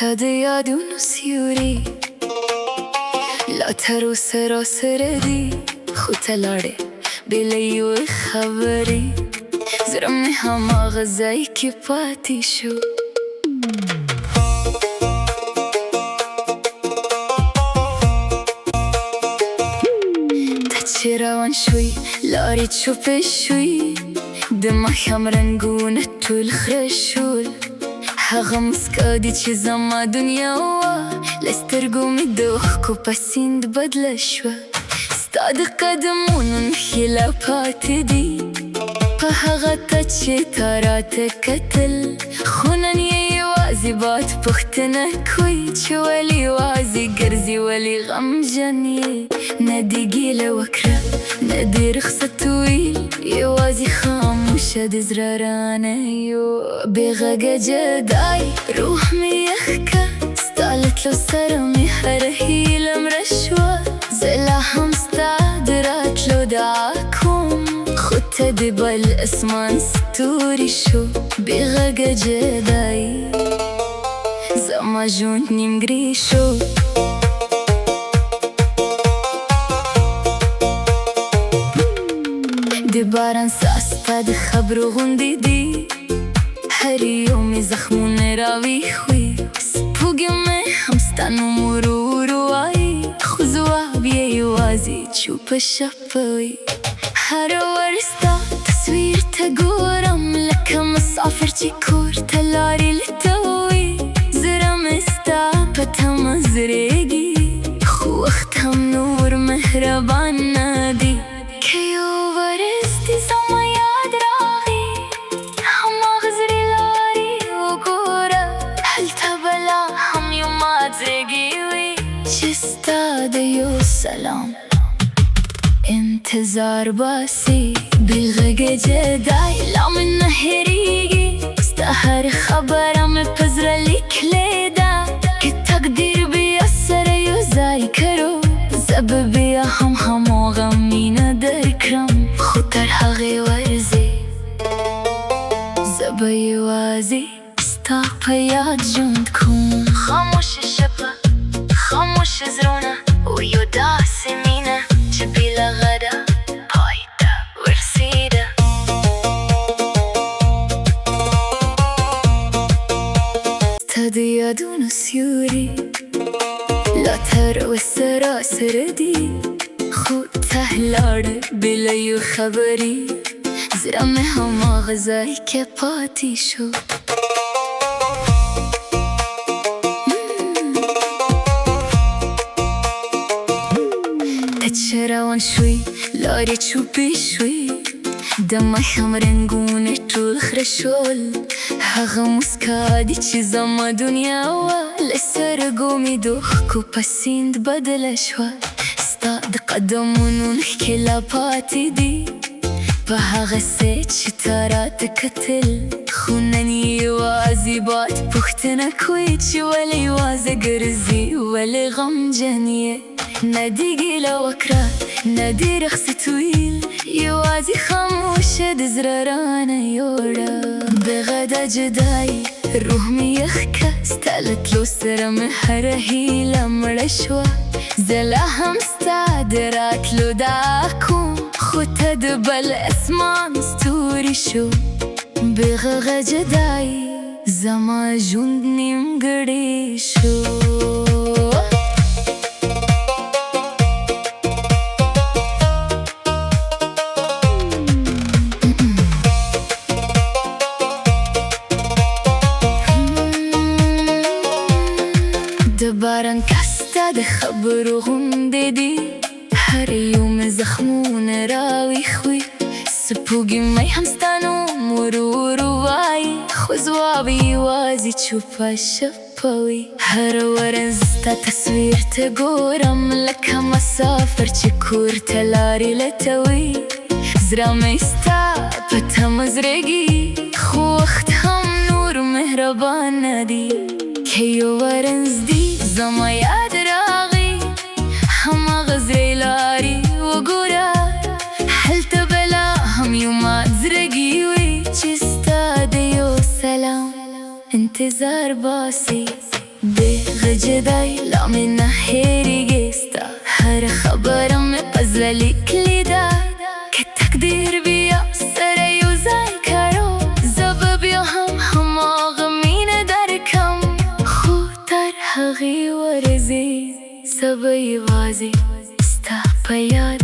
تا د یادونو سیوري لا تر اوسه راسره دي، خو ته لاړې بې له یوې خبرې. زړه مې هماغه ځای کې پاتې شو. ته چې روان شوې لارې چوپې شوې، د ماښام رنګونه ټول خره شول. هغه مسکا دي چې زما دنیا وه، له سترګو مې د اوښکو په سیند بدله شوه. ستا د قدمونو نښې لا پاتې دي په هغه ته چې تا راته کتل. خو نن یې یوازې باد پوښتنه کوي چې ولې یوازې ګرځې، ولې غمجن یې. نه دې ګیله وکړه نه دې رخصت ویل، یوازې خاموشه د زړه رانه یو. بې غږه جدای روح مې یخ که، ستا له تلو سره مې هره هیله مړه شوه. زه لا هم ستا د راتلو دعا کوم، خو ته د بل اسمان ستوري شو. بې غږه جدای زما ژوند نیمګړی شو. د باران څاڅکي د خبرو غوندې دي، هر یو مې زخمونه راویښوي. سپوږمۍ هم ستا نوم ورو ورو وایي، خو ځواب یې یوازې چوپه شپه وي. هر وار ستا تصویر ته ګورم، لکه مسافر چې کور ته لارې لټوي. زړه مې ستا په تمه زرېږي، خو وخت هم نور مهربان نه دی. که یو ورځ دې زما یاد راغی، هماغه زړې لارې وګوره، هلته به لا هم یو مات زړګی وي چې ستا د یو سلام انتظار باسي. بې غږه جدای لا مې نه هېرېږي، ستا هره خبره مې په زړه لیکلې ده. که تقدیر بیا سره یو ځای کړو، زه به بیا هم هماغه مینه درکړم. خو تر هغې ورځې زه به یوازې ستا په یاد ژوند کوم. خاموشه شپه خاموشه زړونه، او یو داسې مینه چې بې له غږه پای ته ورسېده. ستا د یادونو سیوري لا تر اوسه راسره دي، خو ته لاړې بې له یو خبرې. زړه مې هماغه ځای کې پاتې شو. ته چې روان شوې لارې چوپې شوې، د ماښام رنګونه ټول خره شول. هغه مسکا دي چې زما دنیا وه، له سترګو مې د اوښکو په سیند بدله شوه. ستا د قدمونو نښې لا پاتې دي په هغه څه چې تا راته کتل. خو نن یې یوازې باد پوښتنه کوي چې ولې یوازې ګرځې، ولې غمجن یې. نه دې ګیله وکړه نه دې رخصت ویل، یوازې خاموشه د زړه رانه یوړه. بې غږه جدای روح مې یخ که، ستا له تلو سره مې هره هیله مړه شوه. زه لا هم ستا د راتلو دعا کوم، خو ته د بل اسمان ستوري شو. بې غږه جدای زما ژوند نیمګړی شو. د باران کاسته د خبرو غوندې دي، هر یو مې زخمونه راویښوي. سپوږمۍ هم ستا نوم ورو ورو وایي، خو ځواب یوازې چوپه شپه وي. هره ورځ ستا تصویر ته ګورم، لکه مسافر چې کور ته لارې لټوي. زړه مې ستا په تمه زرېږي، خو وخت هم نور مهربان نه دی. که یو ورځ دې زما یاد راغی، هماغه زړې لارې وګوره، هلته به لا هم یو مات زړګی وي چې ستا د یو سلام انتظار باسي. جداي لا من هيري جيستا هر خبر में पजल लिख लीदा के तकदीर भी असर युजाई करो जब भी हम आगमीन दर कम खुतर हगी वरजी सब वाजी स्ता प्यार